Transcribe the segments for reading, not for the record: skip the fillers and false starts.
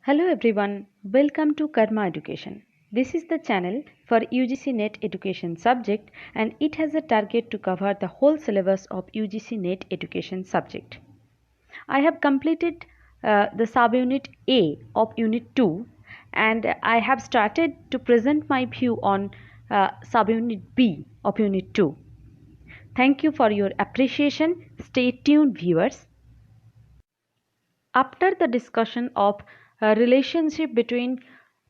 Hello everyone, welcome to Karma Education. This is the channel for UGC NET education subject and it has a target to cover the whole syllabus of UGC NET education subject. I have completed the subunit A of unit 2 and I have started to present my view on subunit B of unit 2. Thank you for your appreciation. Stay tuned viewers. After the discussion of relationship between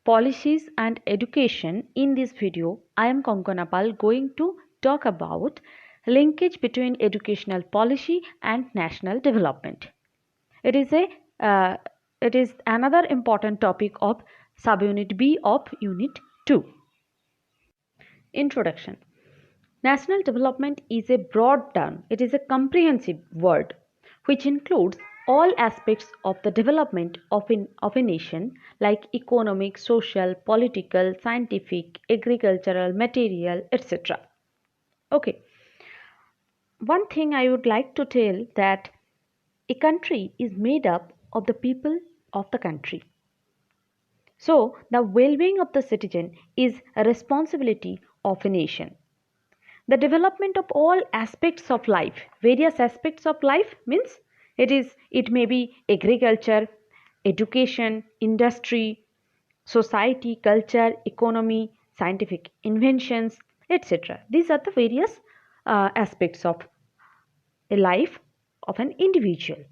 policies and education in this video, I am Konkona Pal going to talk about linkage between educational policy and national development. It is a it is another important topic of subunit B of unit 2. Introduction. National development is a broad term, it is a comprehensive word which includes all aspects of the development of a nation like economic, social, political, scientific, agricultural, material, etc. Okay, one thing I would like to tell that a country is made up of the people of the country. So, the well being of the citizen is a responsibility of a nation. The development of all aspects of life, various aspects of life means it may be agriculture, education, industry, society, culture, economy, scientific inventions, etc. These are the various aspects of a life of an individual.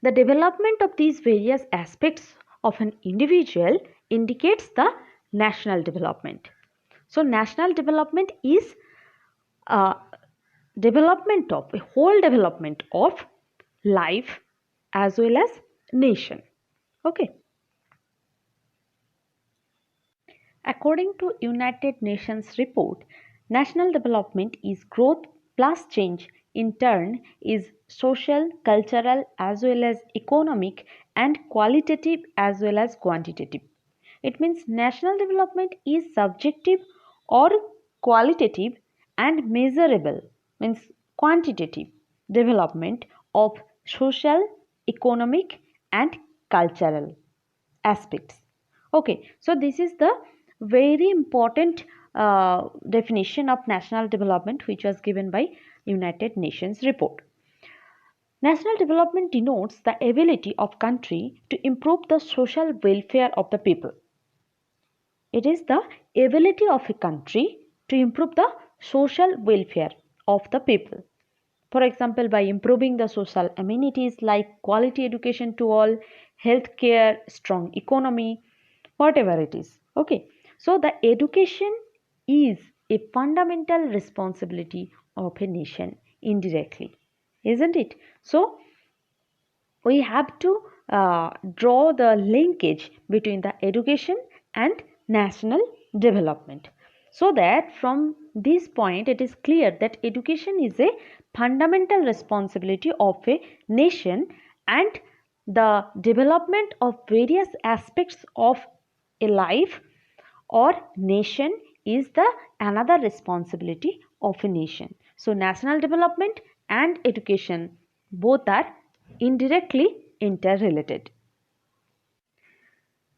The development of these various aspects of an individual indicates the national development. So national development is uh, development of a whole development of life as well as nation. Okay, according to United Nations report, national development is growth plus change, in turn is social, cultural as well as economic and qualitative as well as quantitative. It means national development is subjective or qualitative and measurable means quantitative development of social, economic and cultural aspects. Okay, so this is the very important definition of national development which was given by United Nations report. National development denotes the ability of country to improve the social welfare of the people. It is the ability of a country to improve the social welfare of the people. For example, by improving the social amenities like quality education to all, health care, strong economy, whatever it is. Okay, so the education is a fundamental responsibility of a nation indirectly, isn't it? So we have to draw the linkage between the education and national development, so that from this point it is clear that education is a fundamental responsibility of a nation and the development of various aspects of a life or nation is the another responsibility of a nation. So national development and education both are indirectly interrelated.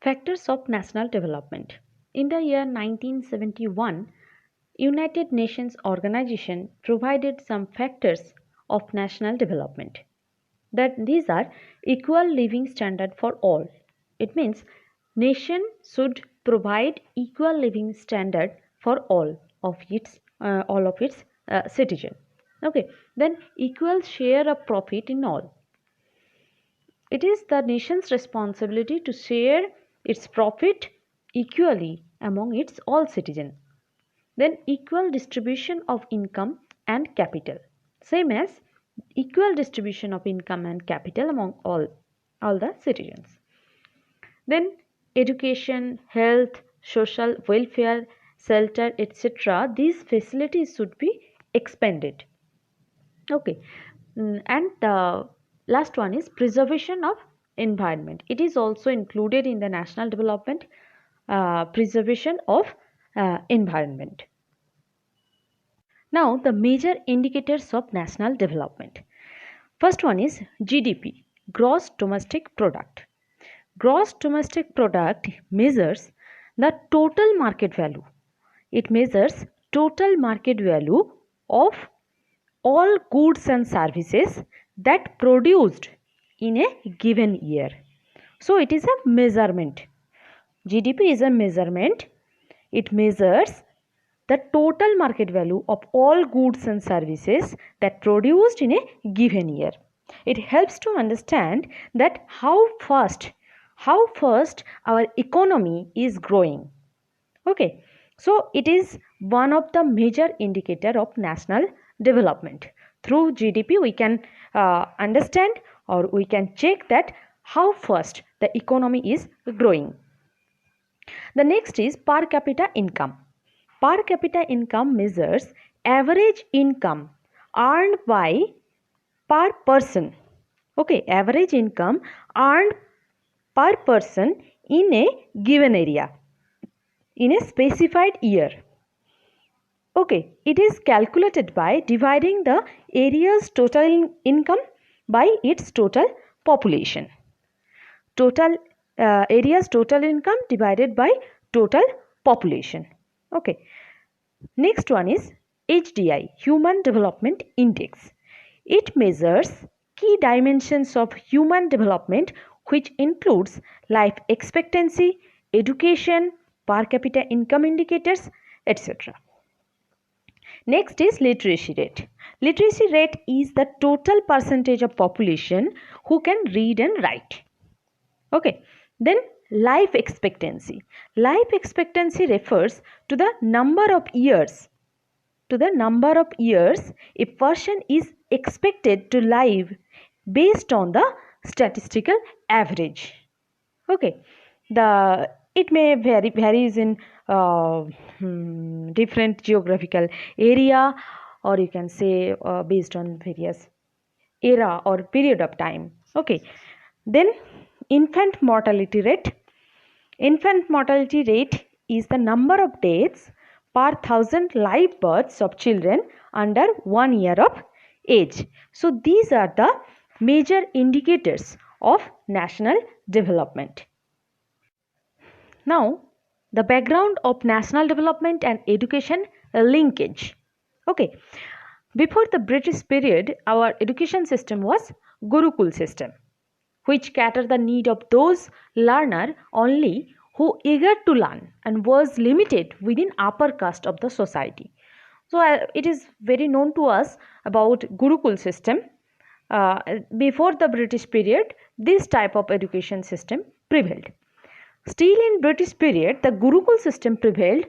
Factors of national development. In the year 1971, United Nations Organization provided some factors of national development. That these are equal living standard for all. It means nation should provide equal living standard for all of its citizen. Okay, then equal share of profit in all. It is the nation's responsibility to share its profit equally among its all citizens. Then equal distribution of income and capital. Same as equal distribution of income and capital among all the citizens. Then education, health, social welfare, shelter, etc. These facilities should be expanded. Okay, and the last one is preservation of environment. It is also included in the national development, preservation of environment. Now, the major indicators of national development. First one is GDP, gross domestic product. Gross domestic product measures the total market value. It measures total market value of all goods and services that produced in a given year. So it is a measurement. GDP is a measurement. It measures the total market value of all goods and services that produced in a given year. It helps to understand that how fast our economy is growing. Okay, so it is one of the major indicator of national development. Through GDP we can understand, or we can check that how fast the economy is growing. The next is per capita income. Per capita income measures average income earned by per person. Okay, average income earned per person in a given area in a specified year. Okay, it is calculated by dividing the area's total income by its total population. Total area's total income divided by total population. Okay. Next one is HDI, Human Development Index. It measures key dimensions of human development, which includes life expectancy, education, per capita income indicators, etc. Next is literacy rate. Literacy rate is the total percentage of population who can read and write. Okay. Then life expectancy. Life expectancy refers to the number of years a person is expected to live based on the statistical average. Okay. It may varies in different geographical area, or you can say based on various era or period of time. Okay. Then infant mortality rate. Infant mortality rate is the number of deaths per thousand live births of children under 1 year of age. So these are the major indicators of national development. Now, the background of national development and education linkage. Okay. Before the British period, our education system was Gurukul system, which catered the need of those learner only who eager to learn and was limited within upper caste of the society. So it is very known to us about Gurukul system. Before the British period, this type of education system prevailed. Still in British period, the Gurukul system prevailed,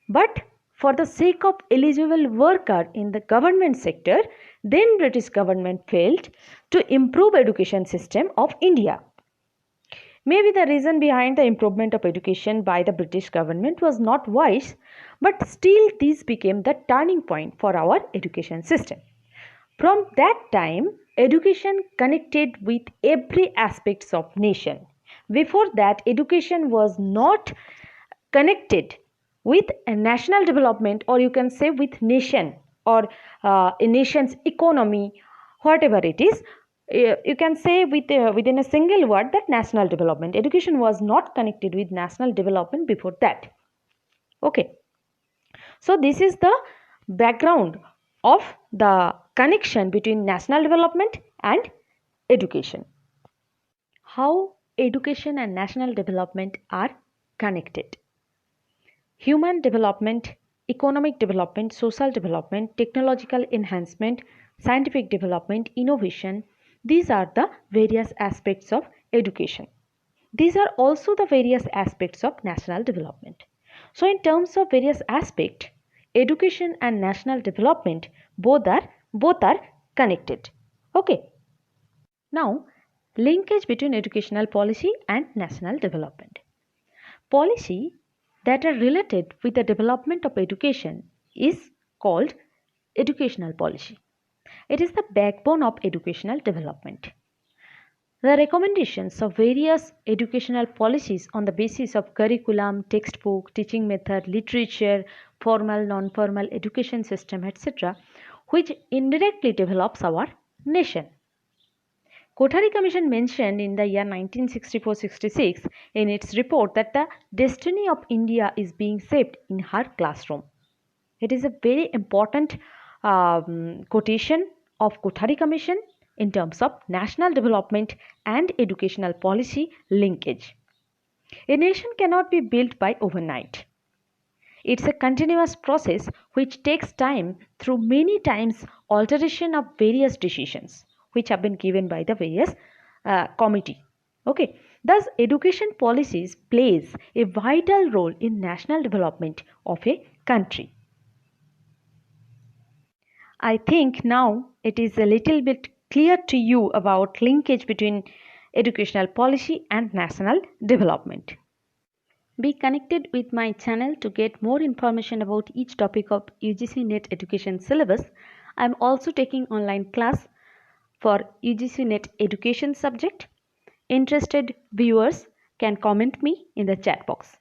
but for the sake of eligible worker in the government sector, then British government failed to improve education system of India. Maybe the reason behind the improvement of education by the British government was not wise, but still this became the turning point for our education system. From that time, education connected with every aspects of nation. Before that, education was not connected with a national development, or you can say with nation, or a nation's economy, whatever it is. You can say within a single word that national development. Education was not connected with national development before that. Okay. So this is the background of the connection between national development and education. How education and national development are connected. Human development, economic development, social development, technological enhancement, scientific development, innovation, these are the various aspects of education. These are also the various aspects of national development. So in terms of various aspects, education and national development both are connected. Okay. Now, linkage between educational policy and national development. Policy that are related with the development of education is called educational policy. It is the backbone of educational development. The recommendations of various educational policies on the basis of curriculum, textbook, teaching method, literature, formal, non-formal education system, etc., which indirectly develops our nation. Kothari Commission mentioned in the year 1964-66 in its report that the destiny of India is being shaped in her classroom. It is a very important quotation of Kothari Commission in terms of national development and educational policy linkage. A nation cannot be built by overnight. It's a continuous process which takes time through many times alteration of various decisions which have been given by the various committee. Okay, thus education policies plays a vital role in national development of a country. I think now it is a little bit clear to you about linkage between educational policy and national development. Be connected with my channel to get more information about each topic of UGC NET education syllabus. I am also taking online class for UGC NET education subject. Interested viewers can comment me in the chat box.